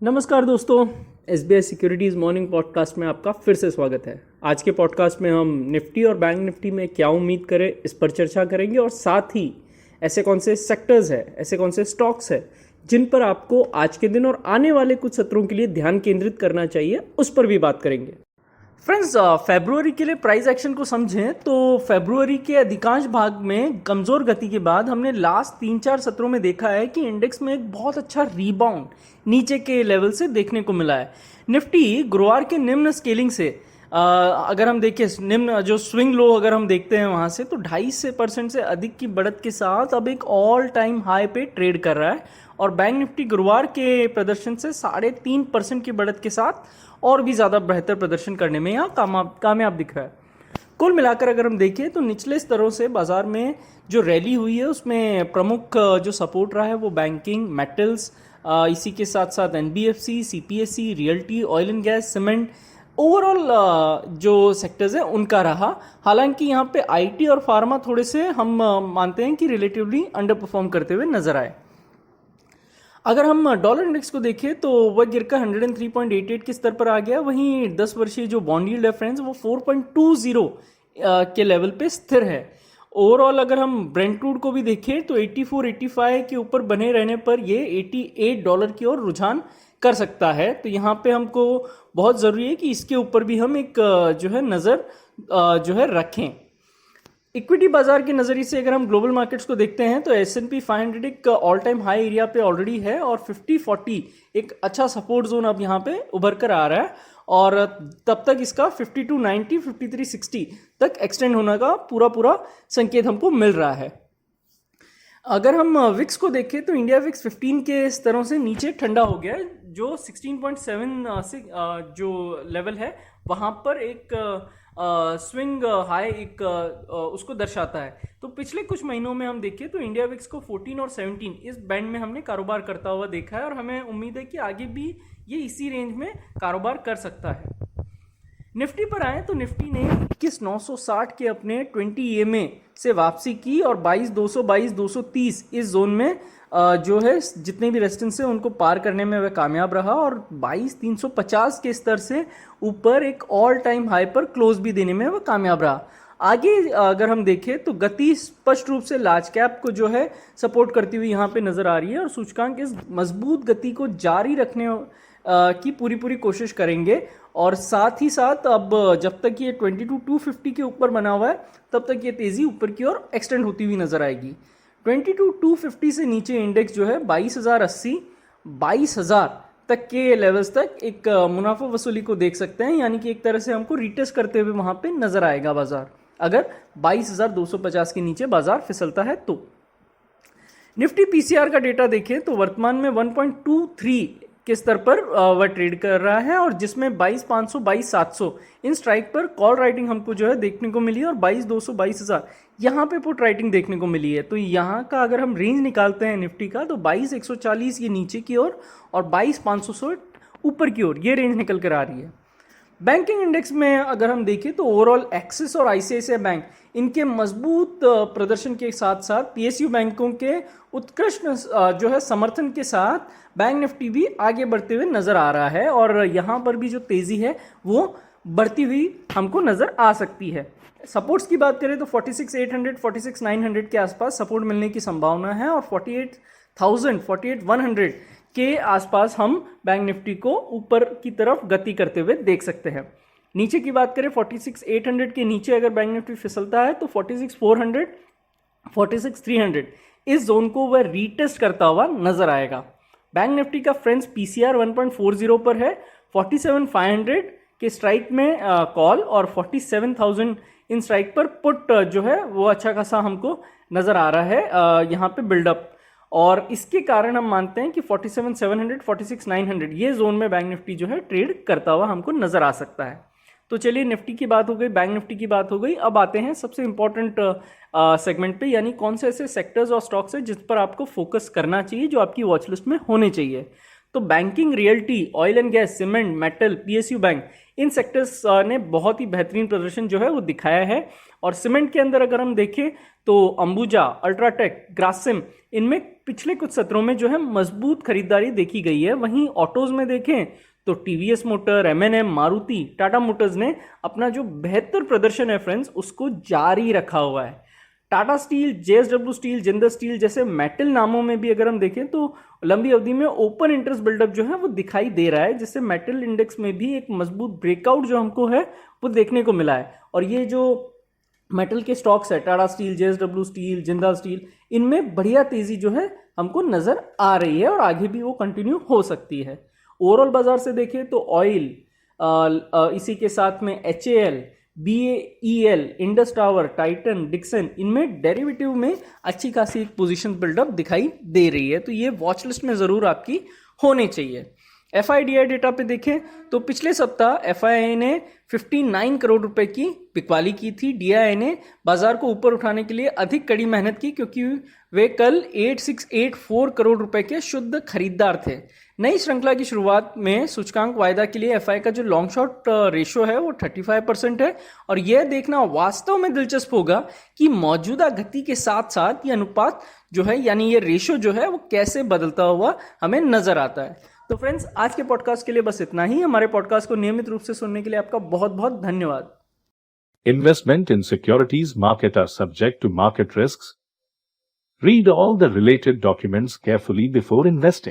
नमस्कार दोस्तों, SBI securities morning podcast में आपका फिर से स्वागत है। आज के पॉडकास्ट में हम निफ्टी और बैंक निफ्टी में क्या उम्मीद करें इस पर चर्चा करेंगे और साथ ही ऐसे कौन से सेक्टर्स हैं, ऐसे कौन से स्टॉक्स हैं जिन पर आपको आज के दिन और आने वाले कुछ सत्रों के लिए ध्यान केंद्रित करना चाहिए, उस पर भी बात करेंगे। फ्रेंड्स, फरवरी के लिए प्राइस एक्शन को समझें तो फरवरी के अधिकांश भाग में कमज़ोर गति के बाद हमने लास्ट 3-4 सत्रों में देखा है कि इंडेक्स में एक बहुत अच्छा रीबाउंड नीचे के लेवल से देखने को मिला है। निफ्टी गुरुवार के निम्न स्केलिंग से अगर हम देखें, निम्न जो स्विंग लो अगर हम देखते हैं वहाँ से, तो 2.5% से अधिक की बढ़त के साथ अब एक ऑल टाइम हाई पे ट्रेड कर रहा है और बैंक निफ्टी गुरुवार के प्रदर्शन से 3.5% की बढ़त के साथ और भी ज़्यादा बेहतर प्रदर्शन करने में यहाँ कामयाब दिख रहा है। कुल मिलाकर अगर हम देखें तो निचले स्तरों से बाजार में जो रैली हुई है उसमें प्रमुख जो सपोर्ट रहा है वो बैंकिंग, मेटल्स, इसी के साथ साथ NBFC, CPSC, realty, oil and gas, cement, overall जो सेक्टर्स हैं उनका रहा। हालांकि यहाँ पे आईटी और फार्मा थोड़े से हम मानते हैं कि रिलेटिवली अंडर परफॉर्म करते हुए नजर आए। अगर हम डॉलर इंडेक्स को देखें तो वह गिरकर 103.88 के स्तर पर आ गया। वहीं 10 वर्षीय जो बॉन्ड यील्ड है फ्रेंड्स, वो 4.20 के लेवल पे स्थिर है। ओवरऑल अगर हम ब्रेंट क्रूड को भी देखें तो 84-85 के ऊपर बने रहने पर ये $88 की ओर रुझान कर सकता है। तो यहाँ पे हमको बहुत ज़रूरी है कि इसके ऊपर भी हम एक जो है नज़र जो है रखें। इक्विटी बाजार के नज़रिए से अगर हम ग्लोबल मार्केट्स को देखते हैं तो S&P 500 एक ऑल टाइम हाई एरिया पे ऑलरेडी है और 50-40 एक अच्छा सपोर्ट जोन अब यहाँ पे उभर कर आ रहा है और तब तक इसका 52-90, 53-60 तक एक्सटेंड होने का पूरा संकेत हमको मिल रहा है। अगर हम विक्स को देखें तो इंडिया विक्स 15 के स्तरों से नीचे ठंडा हो गया है। जो 16.7 से जो लेवल है वहाँ पर एक स्विंग हाई एक उसको दर्शाता है। तो पिछले कुछ महीनों में हम देखें तो इंडिया विक्स को 14 और 17 इस बैंड में हमने कारोबार करता हुआ देखा है और हमें उम्मीद है कि आगे भी ये इसी रेंज में कारोबार कर सकता है। निफ्टी पर आए तो निफ्टी ने 21,960 के अपने 20 EMA से वापसी की और 22,200, 22,230 इस जोन में जो है जितने भी रेजिस्टेंस है उनको पार करने में वह कामयाब रहा और 22,350 के स्तर से ऊपर एक ऑल टाइम हाई पर क्लोज भी देने में वह कामयाब रहा। आगे अगर हम देखें तो गति स्पष्ट रूप से लार्ज कैप को जो है सपोर्ट करती हुई यहाँ पे नजर आ रही है और सूचकांक इस मजबूत गति को जारी रखने की पूरी कोशिश करेंगे और साथ ही साथ अब जब तक ये 22,250 के ऊपर बना हुआ है तब तक ये तेजी ऊपर की ओर एक्सटेंड होती हुई नजर आएगी। 22,250 से नीचे इंडेक्स जो है 22,080, 22,000 तक के लेवल्स तक एक मुनाफा वसूली को देख सकते हैं, यानी कि एक तरह से हमको रिटेस्ट करते हुए वहां पे नजर आएगा बाजार, अगर 22,250 के नीचे बाजार फिसलता है तो। निफ्टी पीसीआर का डेटा देखें तो वर्तमान में 1.23 के स्तर पर वह ट्रेड कर रहा है और जिसमें 22,500, 22,700 इन स्ट्राइक पर कॉल राइटिंग हमको जो है देखने को मिली है और 22,200, 22,000 यहाँ पे पुट राइटिंग देखने को मिली है। तो यहाँ का अगर हम रेंज निकालते हैं निफ्टी का तो 22,140 ये नीचे की ओर और 22,500 ऊपर की ओर ये रेंज निकल कर आ रही है। बैंकिंग इंडेक्स में अगर हम देखें तो ओवरऑल एक्सिस और आईसीआईसीआई बैंक इनके मजबूत प्रदर्शन के साथ साथ पीएसयू बैंकों के उत्कृष्ट जो है समर्थन के साथ बैंक निफ्टी भी आगे बढ़ते हुए नजर आ रहा है और यहाँ पर भी जो तेजी है वो बढ़ती हुई हमको नजर आ सकती है। सपोर्ट्स की बात करें तो 46,800, 46,900 के आसपास सपोर्ट मिलने की संभावना है और 48,000, 48,100 के आसपास हम बैंक निफ्टी को ऊपर की तरफ गति करते हुए देख सकते हैं। नीचे की बात करें 46,800 के नीचे अगर बैंक निफ्टी फिसलता है तो 46,400, 46,300 इस जोन को वह रीटेस्ट करता हुआ नजर आएगा। बैंक निफ्टी का फ्रेंड्स पीसीआर 1.40 पर है, 47,500 के स्ट्राइक में कॉल और 47,000 इन स्ट्राइक पर पुट जो है वो अच्छा खासा हमको नजर आ रहा है यहाँ पे बिल्डअप, और इसके कारण हम मानते हैं कि 47,700, 46,900 ये जोन में बैंक निफ्टी जो है ट्रेड करता हुआ हमको नजर आ सकता है। तो चलिए, निफ्टी की बात हो गई, बैंक निफ्टी की बात हो गई। अब आते हैं सबसे इंपॉर्टेंट सेगमेंट पे, यानी कौन से ऐसे सेक्टर्स और स्टॉक्स हैं जिस पर आपको फोकस करना चाहिए, जो आपकी वॉच लिस्ट में होने चाहिए। तो banking, realty, oil and gas, cement, metal, PSU bank in sectors ने बहुत ही बेहतरीन प्रदर्शन जो है वो दिखाया है। और सीमेंट के अंदर अगर हम देखें तो अंबुजा, अल्ट्राटेक, ग्रासिम, इनमें पिछले कुछ सत्रों में जो है मजबूत खरीदारी देखी गई है। वहीं ऑटोज में देखें तो TVS Motor, MNM, Maruti, Tata Motors ने अपना जो बेहतर प्रदर्शन है फ्रेंड्स उसको जारी रखा हुआ है। Tata steel, JSW steel, Jindal steel जैसे मेटल नामों में भी अगर हम देखें तो लंबी अवधि में ओपन इंटरेस्ट बिल्डअप जो है वो दिखाई दे रहा है, जिससे मेटल इंडेक्स में भी एक मजबूत ब्रेकआउट जो हमको है वो देखने को मिला है। और ये जो मेटल के स्टॉक्स है, Tata steel, JSW steel, Jindal steel, इनमें बढ़िया तेजी जो है हमको नजर आ रही है और आगे भी वो कंटिन्यू हो सकती है। ओवरऑल बाजार से देखें तो ऑयल, इसी के साथ में HAL, BAEL, Indus Tower, Titan, Dixon, इनमें डेरिवेटिव में अच्छी खासी एक पोजीशन बिल्डअप दिखाई दे रही है, तो ये वॉच लिस्ट में जरूर आपकी होनी चाहिए। FIDI डेटा पे देखें तो पिछले सप्ताह FII ने 59 करोड़ रुपए की बिकवाली की थी। DII ने बाजार को ऊपर उठाने के लिए अधिक कड़ी मेहनत की, क्योंकि वे कल 8684 करोड़ रुपए के शुद्ध खरीदार थे। नई श्रृंखला की शुरुआत में सूचकांक वायदा के लिए FI का जो लॉन्ग शॉर्ट रेशो है वो 35% है। और यह देखना वास्तव में दिलचस्प होगा कि मौजूदा गति के साथ साथ ये अनुपात जो है, यानी ये रेशो जो है वो कैसे बदलता हुआ हमें नजर आता है। तो फ्रेंड्स, आज के पॉडकास्ट के लिए बस इतना ही। हमारे पॉडकास्ट को नियमित रूप से सुनने के लिए आपका बहुत बहुत धन्यवाद। Investment in securities market are subject to market risks. Read all the related documents carefully before investing.